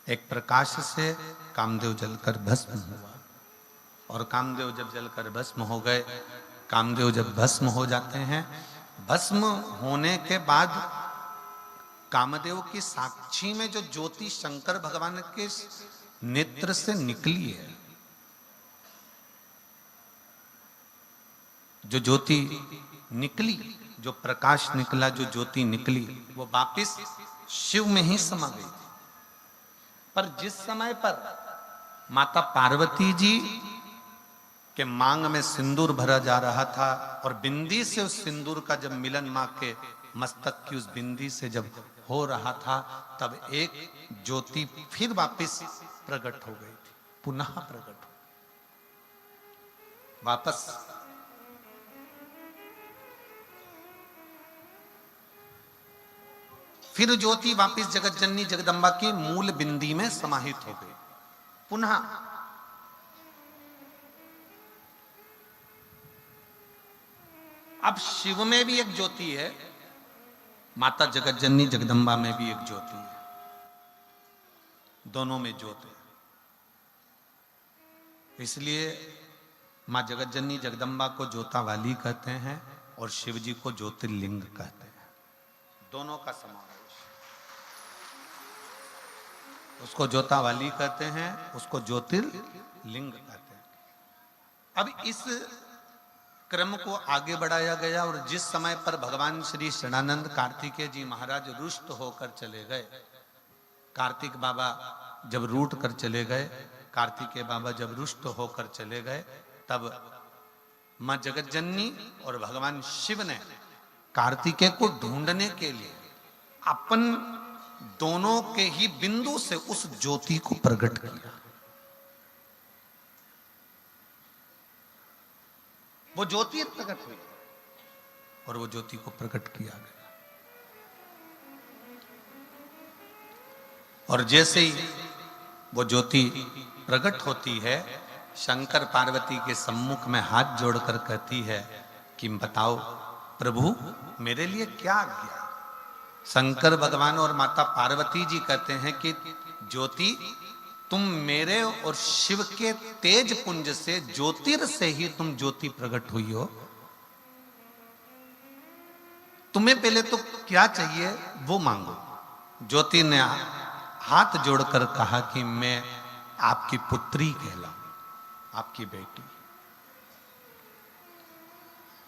एक प्रकाश से कामदेव जलकर भस्म हुआ, और कामदेव जब जलकर भस्म हो गए, कामदेव जब भस्म हो जाते हैं, भस्म होने के बाद कामदेव की साक्षी में जो ज्योति शंकर भगवान के नेत्र से निकली है, जो ज्योति निकली, जो प्रकाश निकला, जो ज्योति निकली, वो वापिस शिव में ही समा गई थी। पर जिस समय पर माता पार्वती जी के मांग में सिंदूर भरा जा रहा था और बिंदी से उस सिंदूर का जब मिलन मां के मस्तक की उस बिंदी से जब हो रहा था, तब एक ज्योति फिर वापस प्रकट हो गई थी, पुनः प्रकट हो वापस। फिर ज्योति वापस जगत जननी जगदम्बा की मूल बिंदी में समाहित हो गई पुनः। अब शिव में भी एक ज्योति है, माता जगत जननी जगदम्बा में भी एक ज्योति है, दोनों में ज्योति है। इसलिए मां जगत जननी जगदम्बा को ज्योता वाली कहते हैं और शिव जी को ज्योतिर्लिंग कहते हैं, दोनों का समावेश। उसको ज्योता वाली कहते हैं, उसको ज्योतिर्लिंग कहते हैं। अब इस क्रम को आगे बढ़ाया गया, और जिस समय पर भगवान श्री षडानंद कार्तिकेय जी महाराज रुष्ट होकर चले गए, कार्तिक बाबा जब रूठ कर चले गए, कार्तिकेय बाबा जब रुष्ट होकर चले गए, तब मां जगत जननी और भगवान शिव ने कार्तिकेय को ढूंढने के लिए अपन दोनों के ही बिंदु से उस ज्योति को प्रकट किया। वो ज्योति प्रकट हुई और वो ज्योति को प्रकट किया गया। और जैसे ही वो ज्योति प्रकट होती है, शंकर पार्वती के सम्मुख में हाथ जोड़कर कहती है कि बताओ प्रभु, मेरे लिए क्या आज्ञा। शंकर भगवान और माता पार्वती जी कहते हैं कि ज्योति, तुम मेरे और शिव के तेज पुंज से, ज्योतिर से ही तुम ज्योति प्रकट हुई हो। तुम्हें पहले तो क्या चाहिए वो मांगो। ज्योति ने हाथ जोड़कर कहा कि मैं आपकी पुत्री कहलाऊं, आपकी बेटी,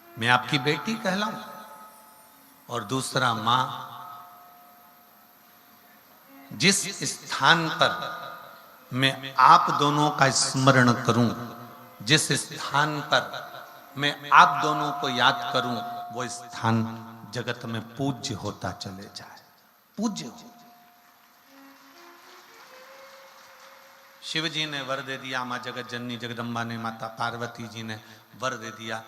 मैं आपकी बेटी कहलाऊं। और दूसरा, मां, जिस स्थान पर मैं आप दोनों का स्मरण करूं, जिस स्थान पर मैं आप दोनों को याद करूं, वो स्थान जगत में पूज्य होता चले जाए, पूज्य हो। शिव जी ने वर दे दिया, मां जगत जननी जगदम्बा ने, माता पार्वती जी ने वर दे दिया।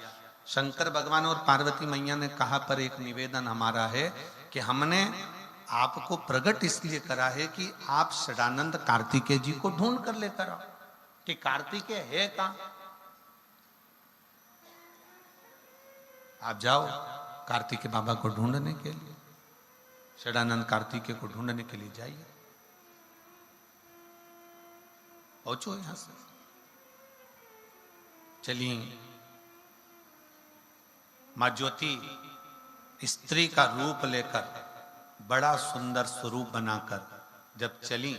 शंकर भगवान और पार्वती मैया ने कहा, पर एक निवेदन हमारा है कि हमने आपको प्रकट इसलिए करा है कि आप षडानंद कार्तिकेय जी को ढूंढ कर लेकर आओ, कि कार्तिकेय है कहां। आप जाओ कार्तिकेय बाबा को ढूंढने के लिए, षडानंद कार्तिकेय को ढूंढने के लिए जाइए, पहुंचो यहां से। चलिए, मां ज्योति स्त्री का रूप लेकर, बड़ा सुंदर स्वरूप बनाकर जब चली,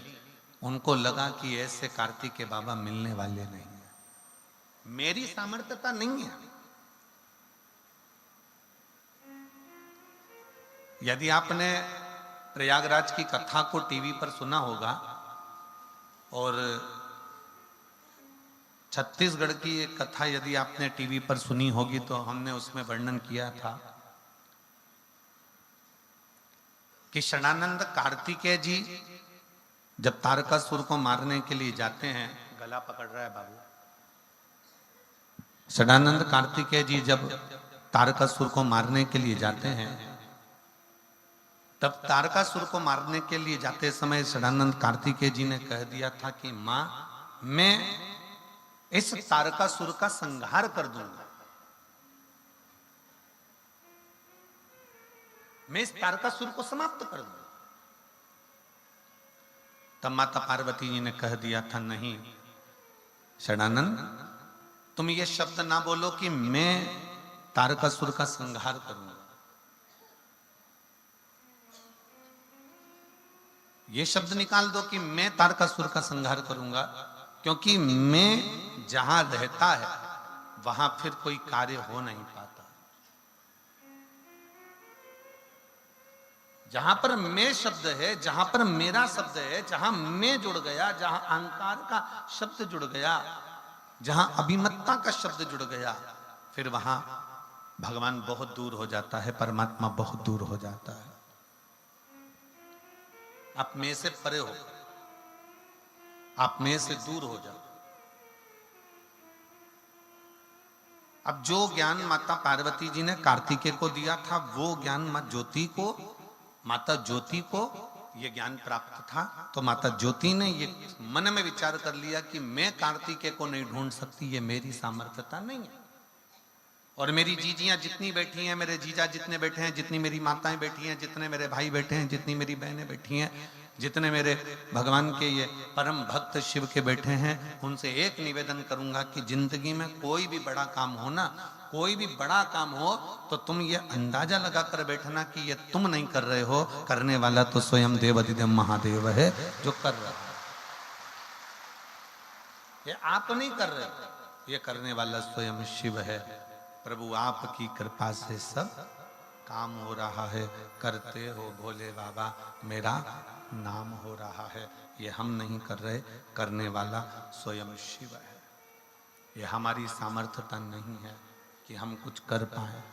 उनको लगा कि ऐसे कार्तिकेय बाबा मिलने वाले नहीं है, मेरी सामर्थ्यता नहीं है। यदि आपने प्रयागराज की कथा को टीवी पर सुना होगा, और छत्तीसगढ़ की एक कथा यदि आपने टीवी पर सुनी होगी, तो हमने उसमें वर्णन किया था कि षडानंद कार्तिकेय जी जब तारकासुर को मारने के लिए जाते हैं, गला पकड़ रहा है बाबू। षडानंद कार्तिकेय जी जब तारकासुर को मारने के लिए जाते हैं, तब तारकासुर को मारने के लिए जाते समय षडानंद कार्तिकेय जी ने कह दिया था कि मां, मैं इस तारकासुर का संहार कर दूंगा, मैं इस तारकासुर को समाप्त कर दूंगा। तब माता पार्वती जी ने कह दिया था, नहीं षडानंद, तुम ये शब्द ना बोलो कि मैं तारकासुर का संहार करूंगा। ये शब्द निकाल दो कि मैं तारकासुर का संहार करूंगा, क्योंकि मैं जहां रहता है वहां फिर कोई कार्य हो नहीं पाता। जहां पर मैं शब्द है, जहां पर मेरा शब्द है, जहां मैं जुड़ गया, जहां अहंकार का शब्द जुड़ गया, जहां अभिमत्ता का शब्द जुड़ गया, फिर वहां भगवान बहुत दूर हो जाता है, परमात्मा बहुत दूर हो जाता है। आप में से परे हो, आप में से दूर हो जाओ। अब जो ज्ञान माता पार्वती जी ने कार्तिकेय को दिया था, वो ज्ञान माता ज्योति को ये ज्ञान प्राप्त था। तो माता ज्योति ने ये मन में विचार कर लिया कि मैं कार्तिकेय को नहीं ढूंढ सकती, ये मेरी सामर्थ्यता नहीं है। और मेरी जीजियां जितनी बैठी हैं, मेरे जीजा जितने बैठे हैं, जितनी मेरी माताएं बैठी हैं, जितने मेरे भाई बैठे हैं, जितनी मेरी बहनें बैठी हैं, जितने मेरे भगवान के ये परम भक्त शिव के बैठे हैं, उनसे एक निवेदन करूंगा कि जिंदगी में कोई भी बड़ा काम हो ना, कोई भी बड़ा काम हो तो तुम ये अंदाजा लगाकर बैठना कि ये तुम नहीं कर रहे हो, करने वाला तो स्वयं देवाधिदेव महादेव है जो कर रहा है। ये आप नहीं कर रहे, ये करने वाला स्वयं शिव है। प्रभु आपकी कृपा से सब काम हो रहा है, करते हो भोले बाबा, मेरा नाम हो रहा है। ये हम नहीं कर रहे, करने वाला स्वयं शिव है। ये हमारी सामर्थ्यता नहीं है कि हम कुछ कर पाए।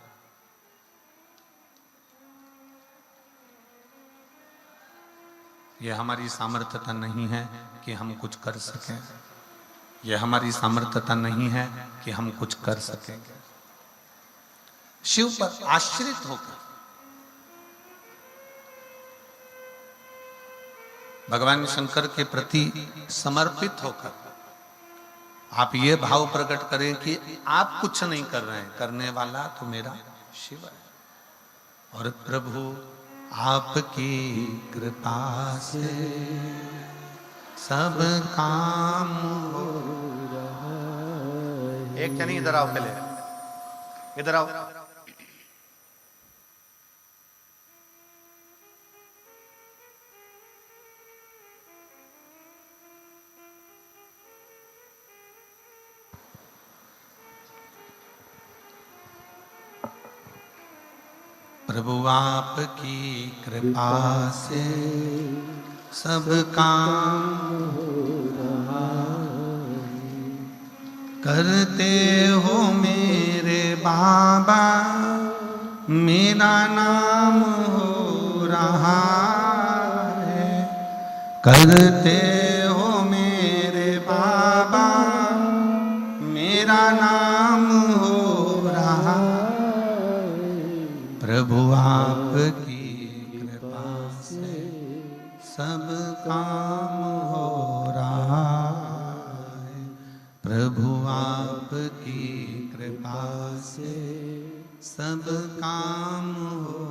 ये हमारी सामर्थ्यता नहीं है कि हम कुछ कर सकें। ये हमारी सामर्थ्यता नहीं है कि हम कुछ कर सकेंगे। शिव पर आश्रित होकर, भगवान शंकर के प्रति समर्पित होकर आप ये भाव प्रकट करें कि आप कुछ नहीं कर रहे हैं, करने वाला तो मेरा शिव है। और प्रभु आपकी कृपा से सब काम हो रहा है। एक जनी इधर आओ, पहले इधर आओ। प्रभु आपकी कृपा से सब काम हो रहा है, करते हो मेरे बाबा, मेरा नाम हो रहा है। करते हो मेरे बाबा, मेरा नाम हो रहा है। प्रभु आपकी कृपा से सब काम हो रहा है। प्रभु आपकी कृपा से सब काम हो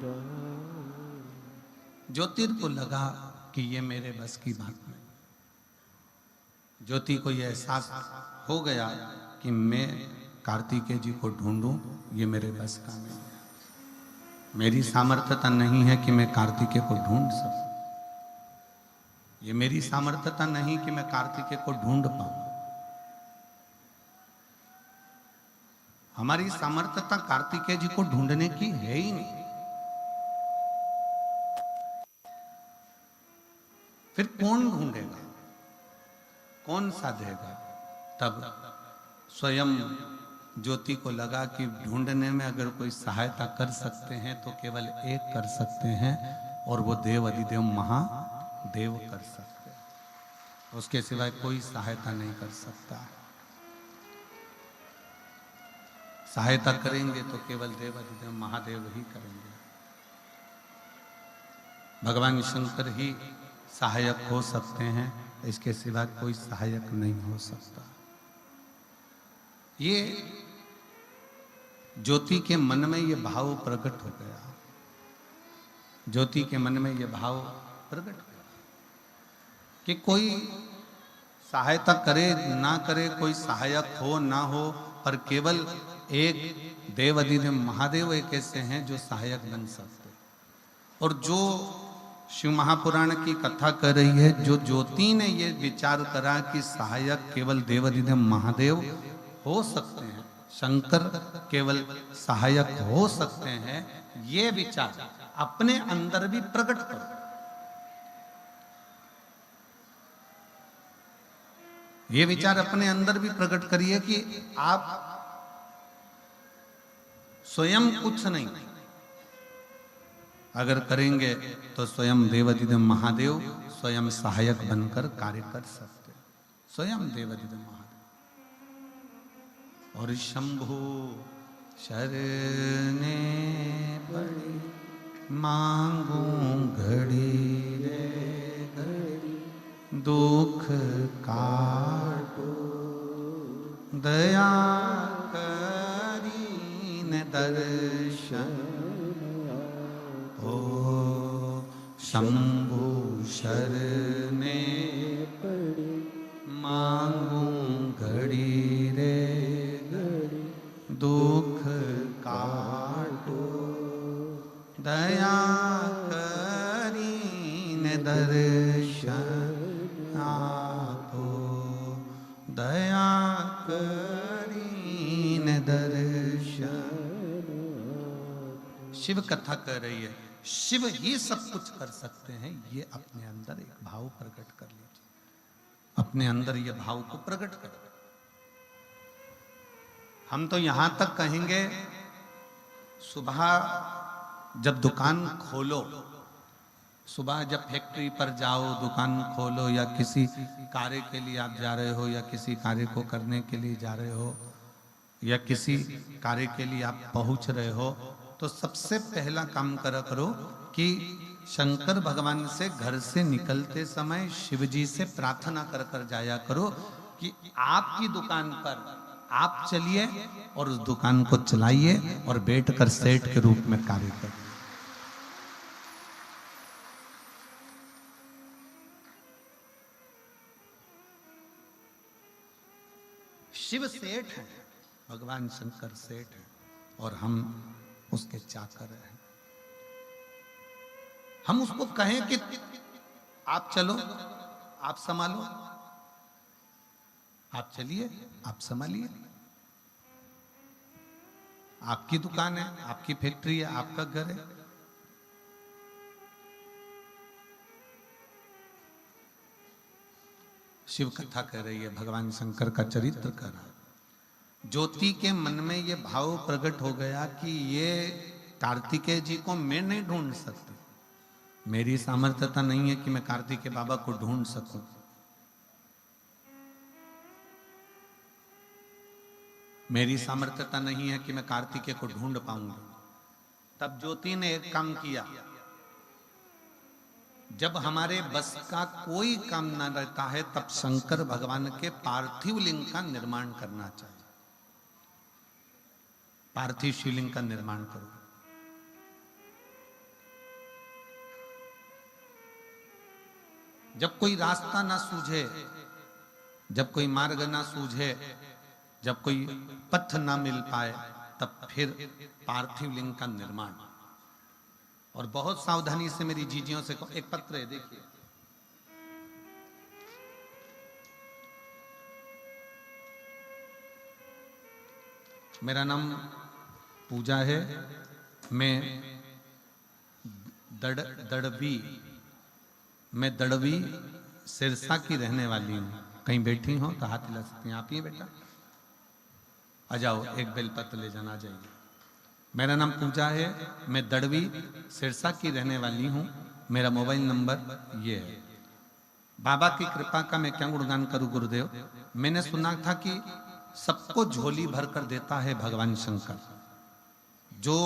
रहा है। ज्योतिर को लगा कि ये मेरे बस की बात नहीं। ज्योति को यह एहसास हो गया कि मैं कार्तिकेय जी को ढूंढूं, ये मेरे बस का नहीं है। मेरी सामर्थ्यता नहीं है कि मैं कार्तिकेय को ढूंढ सकूं। ये मेरी सामर्थ्यता नहीं कि मैं कार्तिकेय को ढूंढ पाऊं। हमारी सामर्थ्यता कार्तिकेय जी को ढूंढने की है ही नहीं। फिर कौन ढूंढेगा, कौन साधेगा? तब स्वयं ज्योति को लगा कि ढूंढने में अगर कोई सहायता कर सकते हैं तो केवल एक कर सकते हैं, और वो देव अधिदेव महादेव कर सकते हैं। उसके सिवाय कोई सहायता नहीं कर सकता। सहायता करेंगे तो केवल देव अधिदेव महादेव ही करेंगे। भगवान शंकर ही सहायक हो सकते हैं, इसके सिवा कोई सहायक नहीं हो सकता। ये ज्योति के मन में ये भाव प्रकट हो गया। ज्योति के मन में ये भाव प्रकट हुआ। कि कोई सहायता करे ना करे, कोई सहायक हो ना हो, पर केवल एक देव अधिदेव महादेव एक ऐसे हैं जो सहायक बन सकते। और जो शिव महापुराण की कथा कर रही है, जो ज्योति ने ये विचार करा कि सहायक केवल देव अधिदेव महादेव हो सकते हैं, शंकर केवल सहायक हो सकते हैं, ये विचार अपने अंदर भी प्रकट करो। ये विचार अपने अंदर भी प्रकट करिए कि आप स्वयं कुछ नहीं, अगर करेंगे तो स्वयं देवाधिदेव महादेव स्वयं सहायक बनकर कार्य कर सकते, स्वयं देवाधिदेव महादेव। और शंभु शरणे पड़ी मांगू घड़ी रे घड़ी, दुख काटो दया करीन दर्शन हो। शंभु शरणे पड़ी मांगू घड़ी रे घड़ी, दुख काटो दया करीन दर्शन आपो, दया करीन दर्शन। शिव कथा कर रही है, शिव ही सब कुछ कर सकते हैं, ये अपने अंदर एक भाव प्रकट कर लीजिए, अपने अंदर ये भाव को प्रकट कर। हम तो यहां तक कहेंगे, सुबह जब दुकान खोलो, सुबह जब फैक्ट्री पर जाओ, दुकान खोलो, या किसी कार्य के लिए आप जा रहे हो, या किसी कार्य को करने के लिए जा रहे हो, या किसी कार्य के लिए आप पहुंच रहे हो, तो सबसे पहला काम करो कि शंकर भगवान से घर से निकलते समय शिव जी से प्रार्थना कर कर जाया करो कि आपकी दुकान पर आप चलिए और उस दुकान को चलाइए और बैठकर सेठ के रूप में कार्य करिए। शिव सेठ है, भगवान शंकर सेठ है, और हम उसके चाकर हैं। हम उसको कहें कि आप चलो, आप संभालो, आप चलिए, आप संभालिए, आपकी दुकान है, आपकी फैक्ट्री है, आपका घर है। शिव कथा कह रही है, भगवान शंकर का चरित्र कर रहा है। ज्योति के मन में ये भाव प्रकट हो गया कि ये कार्तिकेय जी को मैं नहीं ढूंढ सकती, मेरी सामर्थ्यता नहीं है कि मैं कार्तिकेय बाबा को ढूंढ सकूं। मेरी सामर्थ्यता नहीं है कि मैं कार्तिकेय को ढूंढ पाऊंगा। तब ज्योति ने एक काम किया, जब हमारे बस का कोई काम ना रहता है, तब शंकर भगवान के पार्थिव लिंग का निर्माण करना चाहिए। पार्थिव शिवलिंग का निर्माण करो। जब कोई रास्ता ना सूझे, जब कोई मार्ग ना सूझे, जब कोई पथ ना मिल पाए, तब फिर पार्थिव लिंग का निर्माण। और बहुत सावधानी से मेरी जीजियों से एक पत्र है, देखिए, मेरा नाम पूजा है, मैं दड़वी सिरसा की रहने वाली हूँ। कहीं बैठी हो तो हाथ हिला सकती हैं। आप ही बेटा, आ जाओ, एक बेलपत्र ले जाना, जाइए। मेरा नाम पूजा है, मैं दड़वी सिरसा की रहने वाली हूँ। मेरा मोबाइल नंबर ये है। बाबा की कृपा का मैं क्या गुणगान करूँ गुरुदेव। मैंने सुना था कि सबको झोली भर कर देता है भगवान शंकर। जो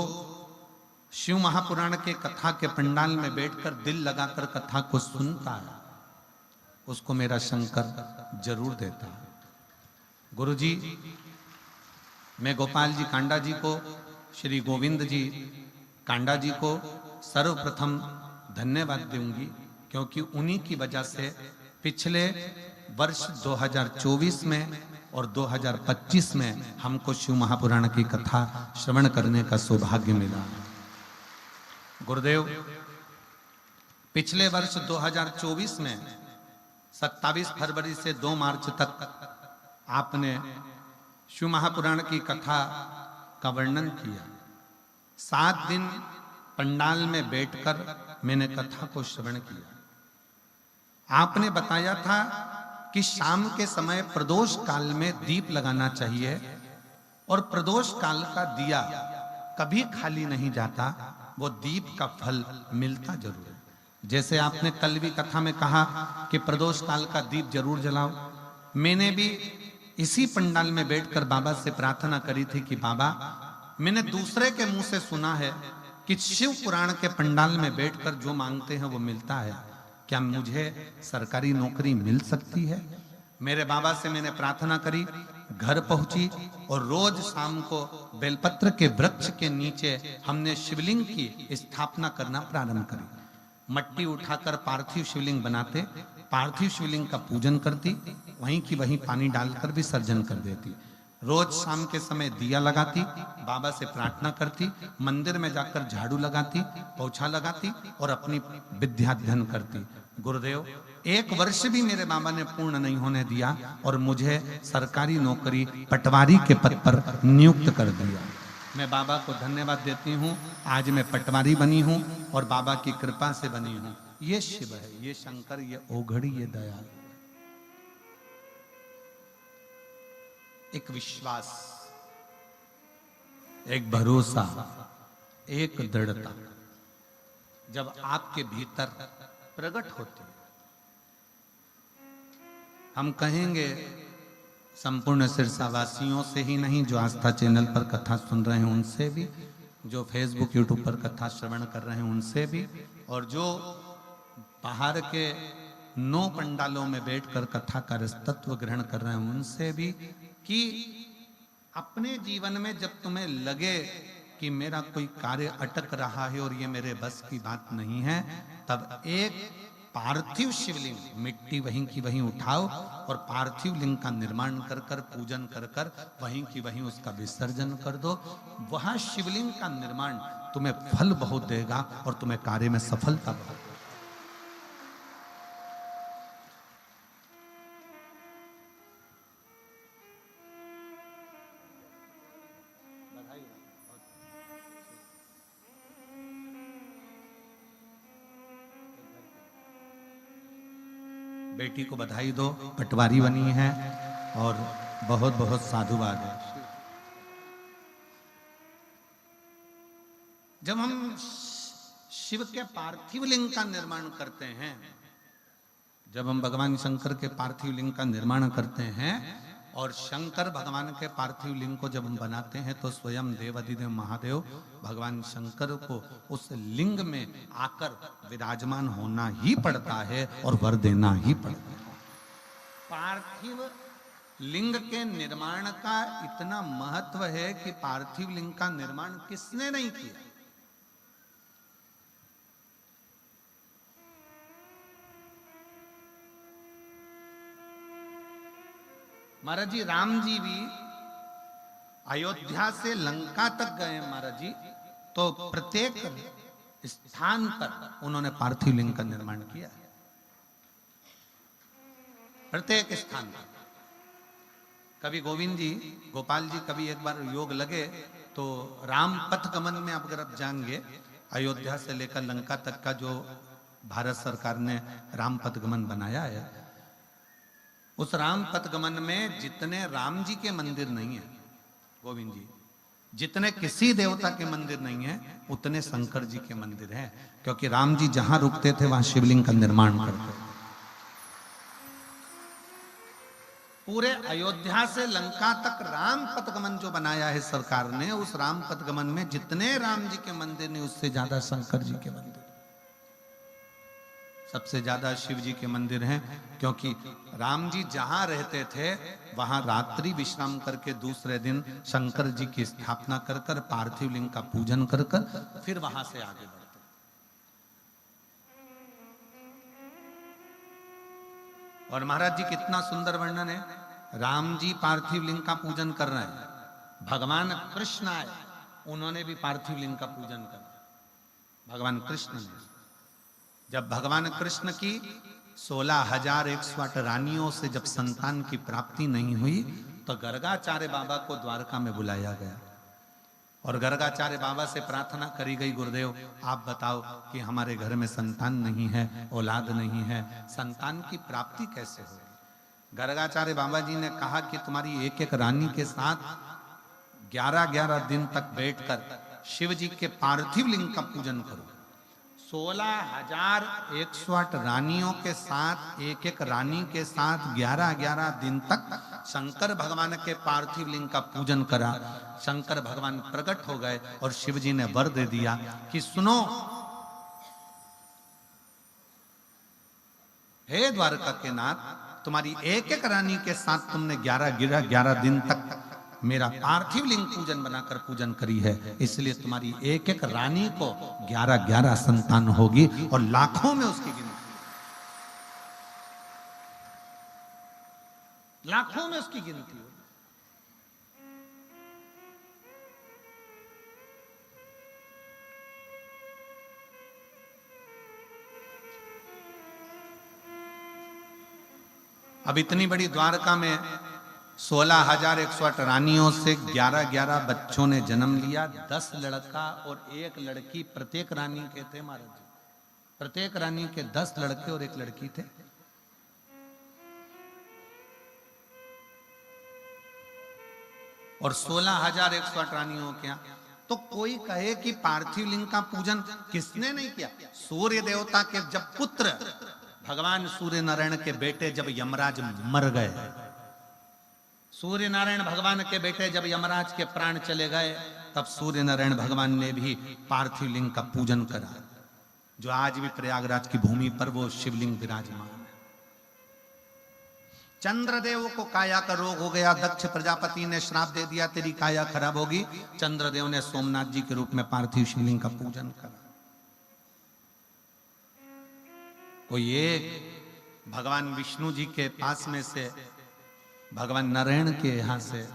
शिव महापुराण के कथा के पंडाल में बैठकर दिल लगाकर कथा को सुनता है, उसको मेरा शंकर जरूर देता है। गुरुजी, मैं गोपाल जी कांडा जी को, श्री गोविंद जी कांडा जी को सर्वप्रथम धन्यवाद दूंगी, क्योंकि उन्हीं की वजह से पिछले वर्ष 2024 में और 2025 में हमको शिव महापुराण की कथा श्रवण करने का सौभाग्य मिला। गुरुदेव, पिछले वर्ष 2024 में 27 फरवरी से 2 मार्च तक आपने शिव महापुराण की कथा का वर्णन किया। 7 दिन पंडाल में बैठकर मैंने कथा को श्रवण किया। आपने बताया था कि शाम के समय प्रदोष काल में दीप लगाना चाहिए और प्रदोष काल का दिया कभी खाली नहीं जाता, वो दीप का फल मिलता जरूर है। जैसे आपने कल भी कथा में कहा कि प्रदोष काल का दीप जरूर जलाओ, मैंने भी इसी पंडाल में बैठकर बाबा से प्रार्थना करी थी कि बाबा, मैंने दूसरे के मुंह से सुना है कि शिव पुराण के पंडाल में बैठकर जो मांगते हैं वो मिलता है, क्या मुझे सरकारी नौकरी मिल सकती है? मेरे बाबा से मैंने प्रार्थना करी, घर पहुंची और रोज शाम को बेलपत्र के वृक्ष के नीचे हमने शिवलिंग की स्थापना करना प्रारंभ करी। मट्टी उठाकर पार्थिव शिवलिंग बनाते, पार्थिव शिवलिंग का पूजन करती, वहीं की वहीं पानी डालकर विसर्जन कर देती। रोज शाम के समय दिया लगाती, बाबा से प्रार्थना करती, मंदिर में जाकर झाड़ू लगाती, पोछा लगाती और अपनी विद्याध्ययन करती। गुरुदेव, 1 वर्ष भी मेरे बाबा ने पूर्ण नहीं होने दिया और मुझे सरकारी नौकरी पटवारी के पद पर नियुक्त कर दिया। मैं बाबा को धन्यवाद देती हूँ। आज मैं पटवारी बनी हूँ और बाबा की कृपा से बनी हूँ। ये शिव है, ये शंकर, ये ओघड़ी, ये दयाल। एक विश्वास, एक भरोसा, एक दृढ़ता जब आपके भीतर प्रकट होती है, हम कहेंगे संपूर्ण सिरसावासियों से ही नहीं, जो आस्था चैनल पर कथा सुन रहे हैं उनसे भी, जो फेसबुक यूट्यूब पर कथा श्रवण कर रहे हैं उनसे भी, और जो बाहर के 9 पंडालों में बैठकर कथा का रसतत्व ग्रहण कर रहे हैं उनसे भी, कि अपने जीवन में जब तुम्हें लगे कि मेरा कोई कार्य अटक रहा है और ये मेरे बस की बात नहीं है, तब एक पार्थिव शिवलिंग, मिट्टी वहीं की वहीं उठाओ और पार्थिव लिंग का निर्माण कर कर, पूजन कर कर, वहीं की वहीं उसका विसर्जन कर दो। वहां शिवलिंग का निर्माण तुम्हें फल बहुत देगा और तुम्हें कार्य में सफलता बहुत। बेटी को बधाई दो, पटवारी बनी है और बहुत बहुत साधुवाद है। जब हम शिव के पार्थिव लिंग का निर्माण करते हैं, जब हम भगवान शंकर के पार्थिव लिंग का निर्माण करते हैं और शंकर भगवान के पार्थिव लिंग को जब हम बनाते हैं, तो स्वयं देवाधिदेव महादेव भगवान शंकर को उस लिंग में आकर विराजमान होना ही पड़ता है और वर देना ही पड़ता है। पार्थिव लिंग के निर्माण का इतना महत्व है कि पार्थिव लिंग का निर्माण किसने नहीं किया। महाराज जी, राम जी भी अयोध्या से लंका तक गए महाराज जी, तो प्रत्येक स्थान पर उन्होंने पार्थिव लिंग का निर्माण किया, प्रत्येक स्थान पर। कभी गोविंद जी, गोपाल जी, कभी एक बार योग लगे तो राम पथ गमन में अगर आप जाएंगे, अयोध्या से लेकर लंका तक का जो भारत सरकार ने राम पथ गमन बनाया है, उस राम पथगमन में जितने राम जी के मंदिर नहीं है गोविंद जी, जितने किसी देवता के मंदिर नहीं है, उतने शंकर जी के मंदिर हैं, क्योंकि राम जी जहां रुकते थे वहां शिवलिंग का निर्माण करते थे। पूरे अयोध्या से लंका तक राम पथगमन जो बनाया है सरकार ने, उस राम पथगमन में जितने राम जी के मंदिर नहीं, उससे ज्यादा शंकर जी के मंदिर, सबसे ज्यादा शिव जी के मंदिर हैं, क्योंकि राम जी जहां रहते थे वहां रात्रि विश्राम करके दूसरे दिन शंकर जी की स्थापना कर कर, पार्थिव लिंग का पूजन कर कर फिर वहां से आगे बढ़ते। और महाराज जी कितना सुंदर वर्णन है। राम जी पार्थिव लिंग का पूजन कर रहे हैं, भगवान कृष्ण आए, उन्होंने भी पार्थिव लिंग का पूजन करा। भगवान कृष्ण ने, जब भगवान कृष्ण की 16,108 रानियों से जब संतान की प्राप्ति नहीं हुई तो गर्गाचार्य बाबा को द्वारका में बुलाया गया और गर्गाचार्य बाबा से प्रार्थना करी गई, गुरुदेव आप बताओ कि हमारे घर में संतान नहीं है, औलाद नहीं है, संतान की प्राप्ति कैसे होगी। गर्गाचार्य बाबा जी ने कहा कि तुम्हारी एक एक रानी के साथ 11-11 दिन तक बैठकर शिव जी के पार्थिव लिंग का पूजन करो। 16,108 रानियों के साथ एक एक रानी के साथ 11-11 दिन तक शंकर भगवान के पार्थिव लिंग का पूजन करा। शंकर भगवान प्रकट हो गए और शिव जी ने वर दे दिया कि सुनो हे द्वारका के नाथ, तुम्हारी एक एक रानी के साथ तुमने 11 दिन तक मेरा पार्थिव लिंग पूजन बनाकर पूजन करी है, इसलिए तुम्हारी एक एक रानी को 11-11 संतान होगी और लाखों में उसकी गिनती, लाखों में उसकी गिनती होगी। अब इतनी बड़ी द्वारका में 16,108 रानियों से 11-11 बच्चों ने जन्म लिया। 10 लड़का और 1 लड़की प्रत्येक रानी के थे महाराज जी। प्रत्येक रानी के 10 लड़के और 1 लड़की थे। और 16,108 रानियों के यहाँ तो कोई कहे कि पार्थिव लिंग का पूजन किसने नहीं किया। सूर्य देवता के जब पुत्र भगवान सूर्य नारायण के बेटे जब यमराज मर गए, सूर्य नारायण भगवान के बेटे जब यमराज के प्राण चले गए, तब सूर्य नारायण भगवान ने भी पार्थिव लिंग का पूजन करा, जो आज भी प्रयागराज की भूमि पर वो शिवलिंग विराजमान है। चंद्रदेव को काया का रोग हो गया, दक्ष प्रजापति ने श्राप दे दिया तेरी काया खराब होगी। चंद्रदेव ने सोमनाथ जी के रूप में पार्थिव शिवलिंग का पूजन करा। कोई एक भगवान विष्णु जी के पास में से भगवान नारायण के यहां से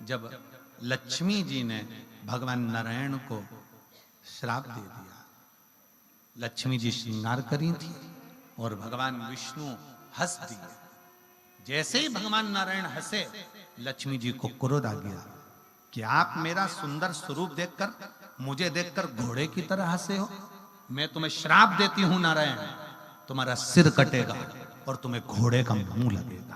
जब लक्ष्मी जी ने भगवान नारायण को श्राप दे दिया, लक्ष्मी जी श्रृंगार करी थी और भगवान विष्णु हंस दिए। जैसे ही भगवान नारायण हंसे, लक्ष्मी जी को क्रोध आ गया कि आप मेरा सुंदर स्वरूप देखकर, मुझे देखकर घोड़े की तरह हंसे हो। मैं तुम्हें श्राप देती हूं नारायण, तुम्हारा सिर कटेगा और तुम्हें घोड़े का मुंह लगेगा।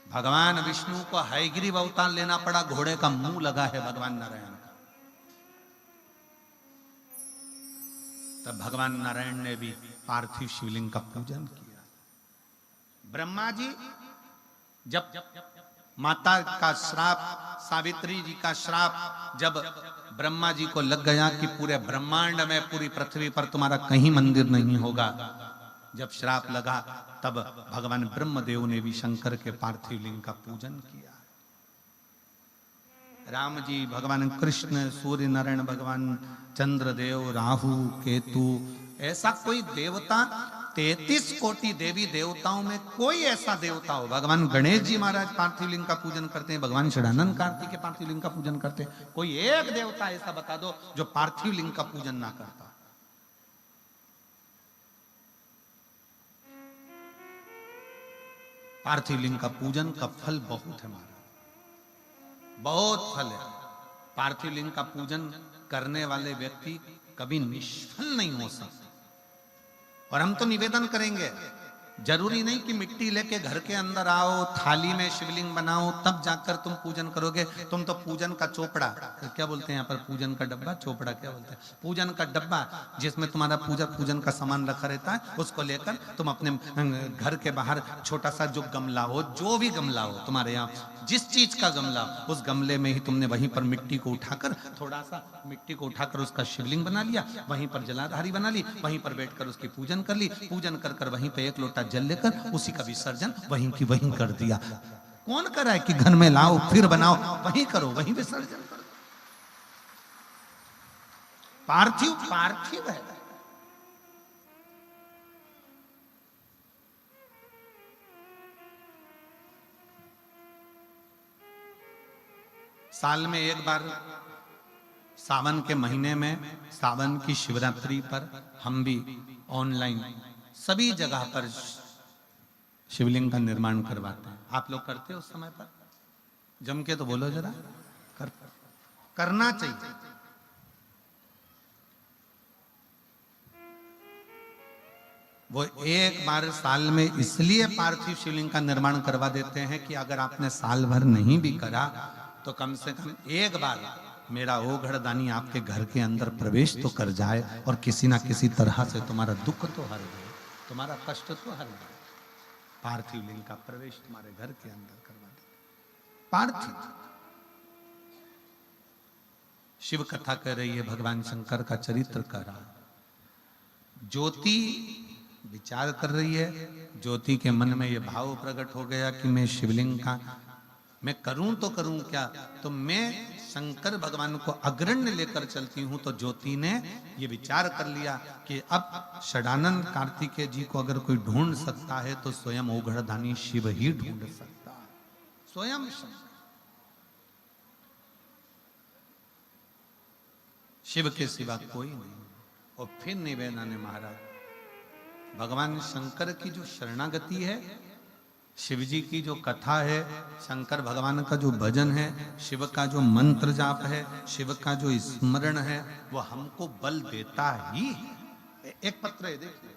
भगवान विष्णु को हयग्रीव अवतार लेना पड़ा, घोड़े का मुंह लगा है भगवान नारायण का। तब भगवान नारायण ने भी पार्थिव शिवलिंग का पूजन किया। ब्रह्मा जी जब माता का श्राप, सावित्री जी का श्राप जब ब्रह्मा जी को लग गया कि पूरे ब्रह्मांड में, पूरी पृथ्वी पर तुम्हारा कहीं मंदिर नहीं होगा, जब श्राप लगा तब भगवान ब्रह्मदेव ने भी शंकर के पार्थिव लिंग का पूजन किया। राम जी, भगवान कृष्ण, सूर्य नारायण भगवान, चंद्रदेव, राहु, केतु, ऐसा कोई देवता 33 कोटि देवी देवताओं में कोई ऐसा देवता हो। भगवान गणेश जी महाराज पार्थिव लिंग का पूजन करते हैं, भगवान षडानंद कार्तिक के पार्थिव लिंग का पूजन करते हैं। कोई एक देवता ऐसा बता दो जो पार्थिव लिंग का पूजन ना करता। पार्थिव लिंग का पूजन का फल बहुत है महाराज, बहुत फल है। पार्थिव लिंग का पूजन करने वाले व्यक्ति कभी निष्फल नहीं हो सकते। और हम तो निवेदन करेंगे, जरूरी नहीं कि मिट्टी लेके घर के अंदर आओ, थाली में शिवलिंग बनाओ, तब जाकर तुम पूजन करोगे। तुम तो पूजन का चोपड़ा, क्या बोलते हैं यहाँ पर, पूजन का डब्बा, चोपड़ा क्या बोलते हैं, पूजन का डब्बा जिसमें तुम्हारा पूजन का सामान रखा रहता है, उसको लेकर तुम अपने घर के बाहर छोटा सा जो गमला हो, जो भी गमला हो तुम्हारे यहाँ, जिस चीज का गमला, उस गमले में ही तुमने वहीं पर मिट्टी को उठाकर, थोड़ा सा मिट्टी को उठाकर उसका शिवलिंग बना लिया, वहीं पर जलाधारी बना ली, वहीं पर बैठकर उसकी पूजन कर ली। पूजन कर कर वहीं पे 1 लोटा जल लेकर उसी का विसर्जन वहीं की वहीं कर दिया। कौन करा है कि घर में लाओ फिर बनाओ, वहीं करो, वहीं विसर्जन करो। पार्थिव पार्थिव है। साल में एक बार सावन के महीने में, सावन की शिवरात्रि पर हम भी ऑनलाइन सभी जगह पर शिवलिंग का निर्माण करवाते हैं। आप लोग करते हो उस समय पर? जम के तो बोलो जरा। करना चाहिए। वो एक बार साल में इसलिए पार्थिव शिवलिंग का निर्माण करवा देते हैं कि अगर आपने साल भर नहीं भी करा तो कम से कम एक बार मेरा ओघड़दानी आपके घर के अंदर प्रवेश तो कर जाए और किसी ना किसी तरह से तुम्हारा दुख तो हर जाए, तुम्हारा कष्ट तो हर जाए। पार्थिव लिंग का प्रवेश तुम्हारे घर के अंदर करवा दे। पार्थिव शिव कथा कह रही है, भगवान शंकर का चरित्र कह रहा। ज्योति विचार कर रही है, ज्योति के मन में ये भाव प्रकट हो गया कि मैं शिवलिंग का मैं करूं तो करूं क्या, तो मैं शंकर भगवान को अग्रण्य लेकर चलती हूं। तो ज्योति ने ये विचार कर लिया कि अब षडानंद कार्तिकेय जी को अगर कोई ढूंढ सकता है तो स्वयं ओघड़दानी शिव ही ढूंढ सकता है, स्वयं शिव के सिवा कोई नहीं। और फिर निवेदन ने महाराज भगवान शंकर की जो शरणागति है, शिव जी की जो कथा है, शंकर भगवान का जो भजन है, शिव का जो मंत्र जाप है, शिव का जो स्मरण है, वो हमको बल देता ही है। एक पत्र है, देखिए।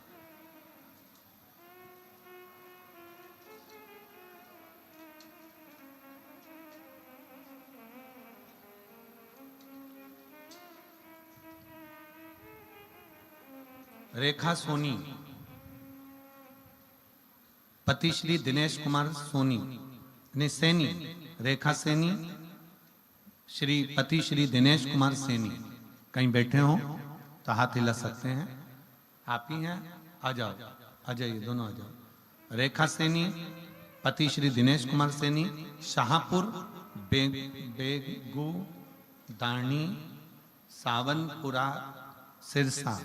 रेखा सोनी, पति श्री दिनेश कुमार सोनी ने सैनी, रेखा सैनी, श्री पति श्री दिनेश कुमार सैनी। कहीं बैठे हो तो हाथ हिला सकते हैं। आप ही हैं, आ जाओ, आ जाइए, दोनों आ जाओ। रेखा सैनी, पति श्री दिनेश कुमार सैनी, शाहपुर बेगू दानी सावनपुरा सिरसा,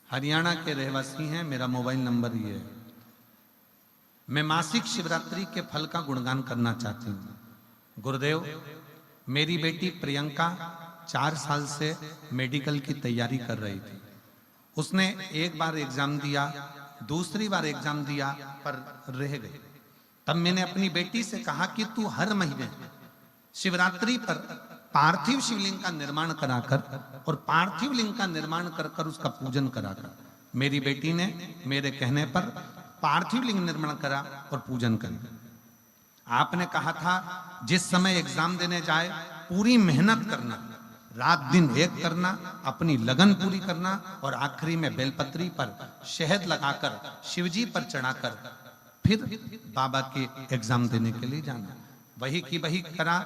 हरियाणा के रहवासी हैं। मेरा मोबाइल नंबर ये है। मैं मासिक शिवरात्रि के फल का गुणगान करना चाहती हूँ। गुरुदेव, मेरी बेटी प्रियंका 4 साल से मेडिकल की तैयारी कर रही थी। उसने एक बार एग्जाम दिया, दूसरी बार एग्जाम दिया, पर रह गई। तब मैंने अपनी बेटी से कहा कि तू हर महीने शिवरात्रि पर पार्थिव शिवलिंग का निर्माण कराकर और पार्थिव लिंग का निर्माण कर कर उसका पूजन कराकर। मेरी बेटी ने मेरे कहने पर पार्थिव लिंग निर्माण करा और पूजन करा। आपने कहा था जिस समय एग्जाम देने जाए पूरी मेहनत करना, रात दिन एक करना, अपनी लगन पूरी करना और आखिरी में बेलपत्री पर शहद लगाकर शिवजी पर चढ़ाकर फिर बाबा के एग्जाम देने के लिए जाना। वही की वही करा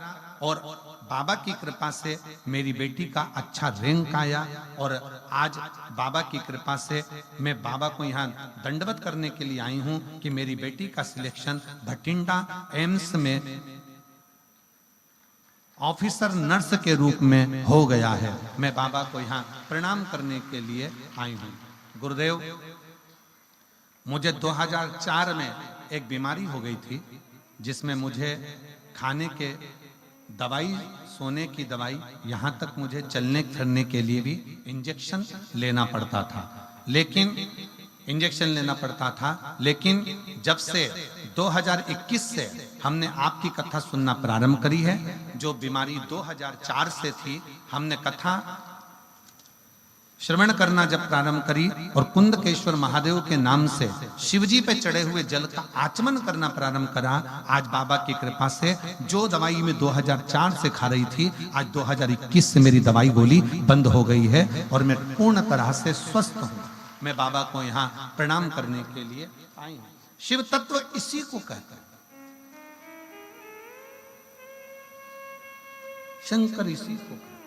और बाबा की कृपा से मेरी बेटी का अच्छा रैंक आया। और आज बाबा की कृपा से मैं बाबा को यहाँ दंडवत करने के लिए आई हूँ कि मेरी बेटी का सिलेक्शन भटिंडा एम्स में ऑफिसर नर्स के रूप में हो गया है। मैं बाबा को यहाँ प्रणाम करने के लिए आई हूँ। गुरुदेव, मुझे 2004 में एक बीमारी हो गई थी जिसमें मुझे खाने के दवाई, सोने की दवाई, यहाँ तक मुझे चलने फिरने के लिए भी इंजेक्शन लेना पड़ता था। लेकिन जब से 2021 से हमने आपकी कथा सुनना प्रारंभ करी है, जो बीमारी 2004 से थी, हमने कथा श्रवण करना जब प्रारंभ करी और कुंदकेश्वर महादेव के नाम से शिवजी पे चढ़े हुए जल का आचमन करना प्रारंभ करा, आज बाबा की कृपा से जो दवाई में 2004 से खा रही थी, आज 2021 से मेरी दवाई गोली बंद हो गई है और मैं पूर्ण तरह से स्वस्थ हूं। मैं बाबा को यहाँ प्रणाम करने के लिए आई हूं। शिव तत्व इसी को कहता है, शंकर इसी को कहता है।